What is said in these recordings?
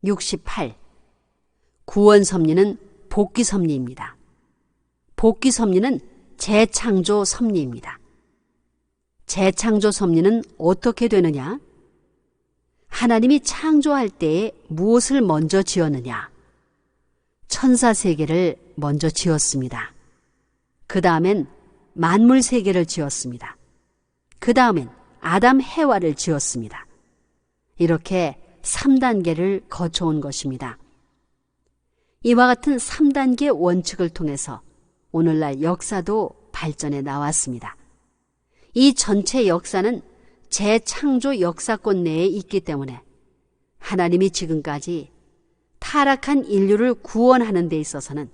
68. 구원 섭리는 복귀 섭리입니다. 복귀 섭리는 재창조 섭리입니다. 재창조 섭리는 어떻게 되느냐? 하나님이 창조할 때에 무엇을 먼저 지었느냐? 천사 세계를 먼저 지었습니다. 그 다음엔 만물 세계를 지었습니다. 그 다음엔 아담 해와를 지었습니다. 이렇게 3단계를 거쳐온 것입니다. 이와 같은 3단계 원칙을 통해서 오늘날 역사도 발전해 나왔습니다. 이 전체 역사는 재창조 역사권 내에 있기 때문에 하나님이 지금까지 타락한 인류를 구원하는 데 있어서는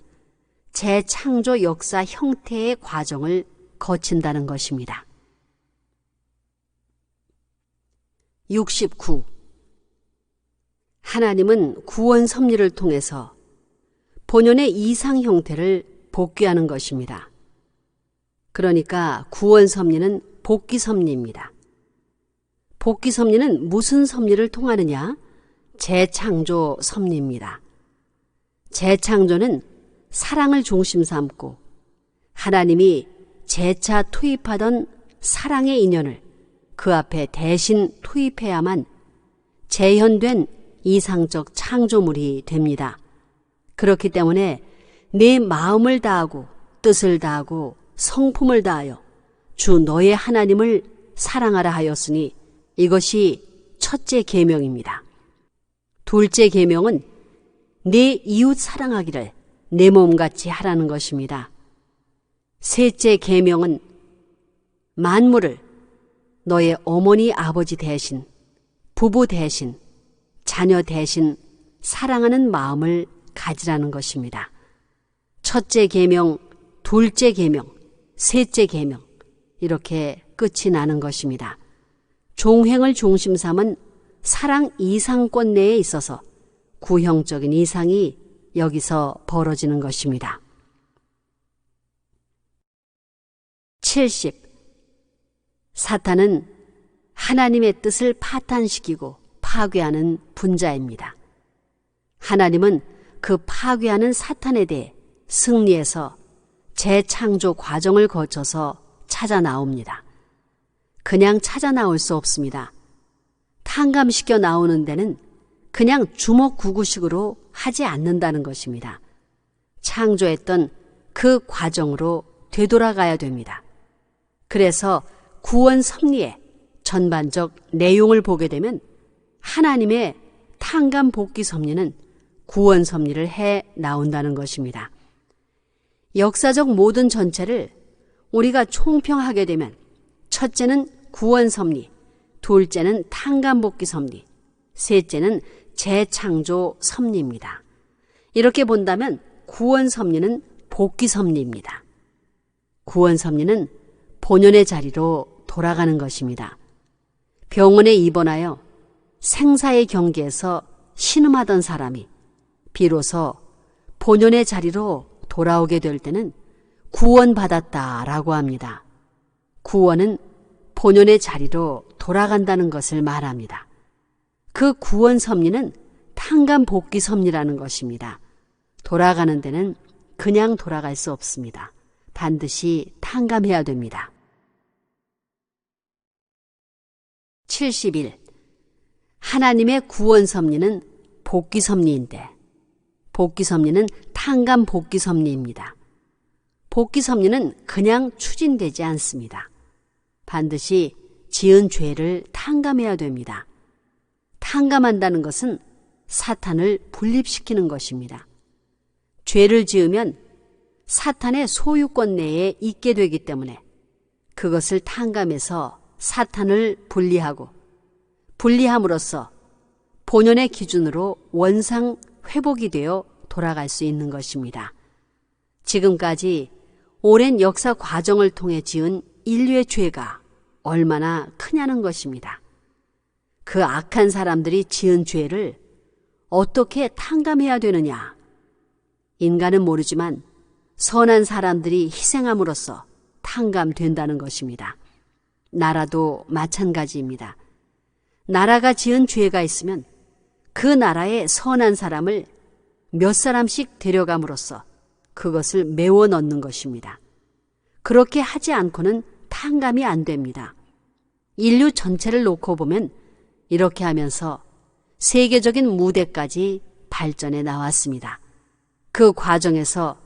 재창조 역사 형태의 과정을 거친다는 것입니다. 69. 하나님은 구원 섭리를 통해서 본연의 이상 형태를 복귀하는 것입니다. 그러니까 구원 섭리는 복귀 섭리입니다. 복귀 섭리는 무슨 섭리를 통하느냐? 재창조 섭리입니다. 재창조는 사랑을 중심 삼고 하나님이 재차 투입하던 사랑의 인연을 그 앞에 대신 투입해야만 재현된 이상적 창조물이 됩니다. 그렇기 때문에 내 마음을 다하고 뜻을 다하고 성품을 다하여 주 너의 하나님을 사랑하라 하였으니 이것이 첫째 계명입니다. 둘째 계명은 내 이웃 사랑하기를 내 몸같이 하라는 것입니다. 셋째 계명은 만물을 너의 어머니 아버지 대신, 부부 대신, 자녀 대신 사랑하는 마음을 가지라는 것입니다. 첫째 계명, 둘째 계명, 셋째 계명 이렇게 끝이 나는 것입니다. 종횡을 중심 삼은 사랑 이상권 내에 있어서 구형적인 이상이 여기서 벌어지는 것입니다. 70. 사탄은 하나님의 뜻을 파탄시키고 파괴하는 분자입니다. 하나님은 그 파괴하는 사탄에 대해 승리해서 재창조 과정을 거쳐서 찾아 나옵니다. 그냥 찾아 나올 수 없습니다. 탕감시켜 나오는 데는 그냥 주먹구구식으로 하지 않는다는 것입니다. 창조했던 그 과정으로 되돌아가야 됩니다. 그래서 구원 섭리의 전반적 내용을 보게 되면 하나님의 탕감 복귀 섭리는 구원 섭리를 해 나온다는 것입니다. 역사적 모든 전체를 우리가 총평하게 되면 첫째는 구원 섭리, 둘째는 탕감 복귀 섭리, 셋째는 재창조 섭리입니다. 이렇게 본다면 구원 섭리는 복귀 섭리입니다. 구원 섭리는 본연의 자리로 돌아가는 것입니다. 병원에 입원하여 생사의 경계에서 신음하던 사람이 비로소 본연의 자리로 돌아오게 될 때는 구원받았다라고 합니다. 구원은 본연의 자리로 돌아간다는 것을 말합니다. 그 구원 섭리는 탕감 복귀 섭리라는 것입니다. 돌아가는 데는 그냥 돌아갈 수 없습니다. 반드시 탕감해야 됩니다. 71. 하나님의 구원 섭리는 복귀 섭리인데 복귀 섭리는 탕감 복귀 섭리입니다. 복귀 섭리는 그냥 추진되지 않습니다. 반드시 지은 죄를 탕감해야 됩니다. 탕감한다는 것은 사탄을 분립시키는 것입니다. 죄를 지으면 사탄의 소유권 내에 있게 되기 때문에 그것을 탕감해서 사탄을 분리하고 분리함으로써 본연의 기준으로 원상 회복이 되어 돌아갈 수 있는 것입니다. 지금까지 오랜 역사 과정을 통해 지은 인류의 죄가 얼마나 크냐는 것입니다. 그 악한 사람들이 지은 죄를 어떻게 탕감해야 되느냐? 인간은 모르지만 선한 사람들이 희생함으로써 탕감된다는 것입니다. 나라도 마찬가지입니다. 나라가 지은 죄가 있으면 그 나라에 선한 사람을 몇 사람씩 데려감으로써 그것을 메워 넣는 것입니다. 그렇게 하지 않고는 탕감이 안 됩니다. 인류 전체를 놓고 보면 이렇게 하면서 세계적인 무대까지 발전해 나왔습니다. 그 과정에서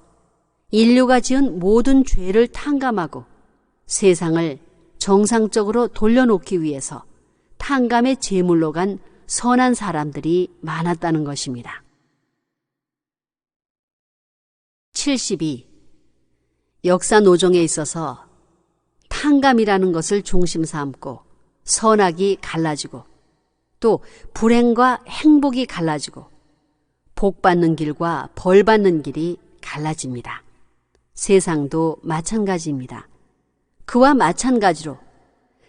인류가 지은 모든 죄를 탕감하고 세상을 정상적으로 돌려놓기 위해서 탕감의 제물로 간 선한 사람들이 많았다는 것입니다. 72. 역사 노정에 있어서 탕감이라는 것을 중심 삼고 선악이 갈라지고 또 불행과 행복이 갈라지고 복 받는 길과 벌 받는 길이 갈라집니다. 세상도 마찬가지입니다. 그와 마찬가지로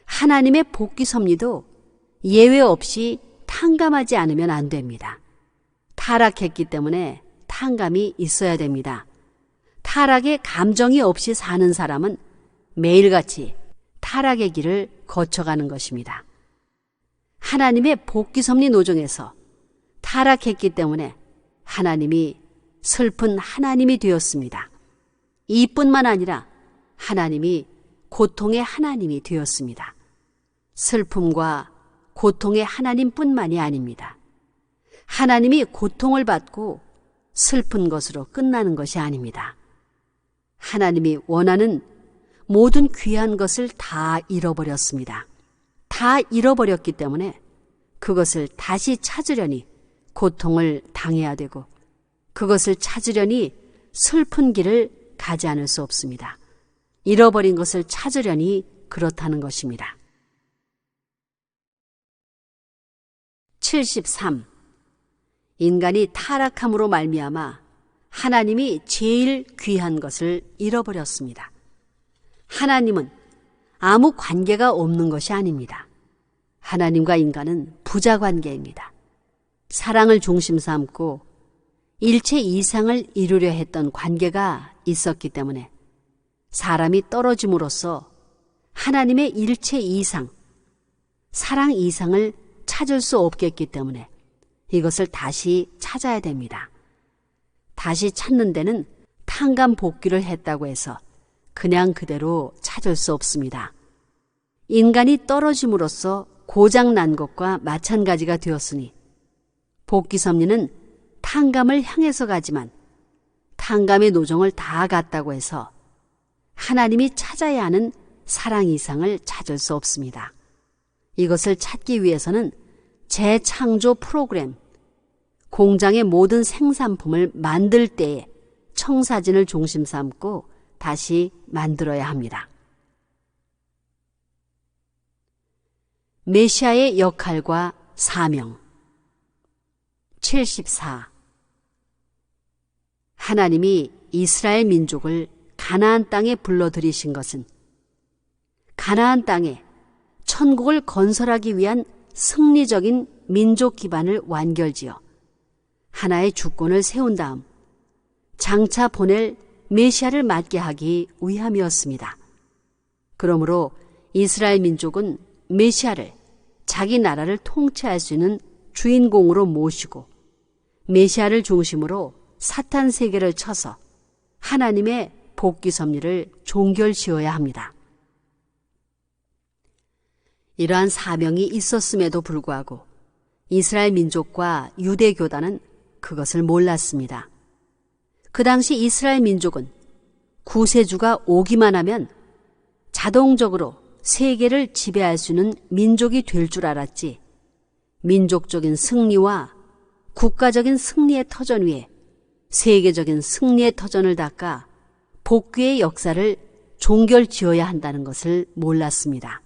하나님의 복귀 섭리도 예외 없이 탕감하지 않으면 안 됩니다. 타락했기 때문에 탕감이 있어야 됩니다. 타락에 감정이 없이 사는 사람은 매일같이 타락의 길을 거쳐가는 것입니다. 하나님의 복귀 섭리 노정에서 타락했기 때문에 하나님이 슬픈 하나님이 되었습니다. 이뿐만 아니라 하나님이 고통의 하나님이 되었습니다. 슬픔과 고통의 하나님뿐만이 아닙니다. 하나님이 고통을 받고 슬픈 것으로 끝나는 것이 아닙니다. 하나님이 원하는 모든 귀한 것을 다 잃어버렸습니다. 다 잃어버렸기 때문에 그것을 다시 찾으려니 고통을 당해야 되고 그것을 찾으려니 슬픈 길을 가지 않을 수 없습니다. 잃어버린 것을 찾으려니 그렇다는 것입니다. 73. 인간이 타락함으로 말미암아 하나님이 제일 귀한 것을 잃어버렸습니다. 하나님은 아무 관계가 없는 것이 아닙니다. 하나님과 인간은 부자 관계입니다. 사랑을 중심 삼고 일체 이상을 이루려 했던 관계가 있었기 때문에 사람이 떨어짐으로써 하나님의 일체 이상, 사랑 이상을 찾을 수 없겠기 때문에 이것을 다시 찾아야 됩니다. 다시 찾는 데는 탕감 복귀를 했다고 해서 그냥 그대로 찾을 수 없습니다. 인간이 떨어짐으로써 고장난 것과 마찬가지가 되었으니 복귀 섭리는 탕감을 향해서 가지만 탕감의 노정을 다 갔다고 해서 하나님이 찾아야 하는 사랑 이상을 찾을 수 없습니다. 이것을 찾기 위해서는 재창조 프로그램, 공장의 모든 생산품을 만들 때에 청사진을 중심 삼고 다시 만들어야 합니다. 메시아의 역할과 사명. 74. 하나님이 이스라엘 민족을 가나안 땅에 불러들이신 것은 가나안 땅에 천국을 건설하기 위한 승리적인 민족 기반을 완결지어 하나의 주권을 세운 다음 장차 보낼 메시아를 맞게 하기 위함이었습니다. 그러므로 이스라엘 민족은 메시아를 자기 나라를 통치할 수 있는 주인공으로 모시고 메시아를 중심으로 사탄 세계를 쳐서 하나님의 복귀 섭리를 종결지어야 합니다. 이러한 사명이 있었음에도 불구하고 이스라엘 민족과 유대 교단은 그것을 몰랐습니다. 그 당시 이스라엘 민족은 구세주가 오기만 하면 자동적으로 세계를 지배할 수 있는 민족이 될 줄 알았지, 민족적인 승리와 국가적인 승리의 터전 위에 세계적인 승리의 터전을 닦아 복귀의 역사를 종결지어야 한다는 것을 몰랐습니다.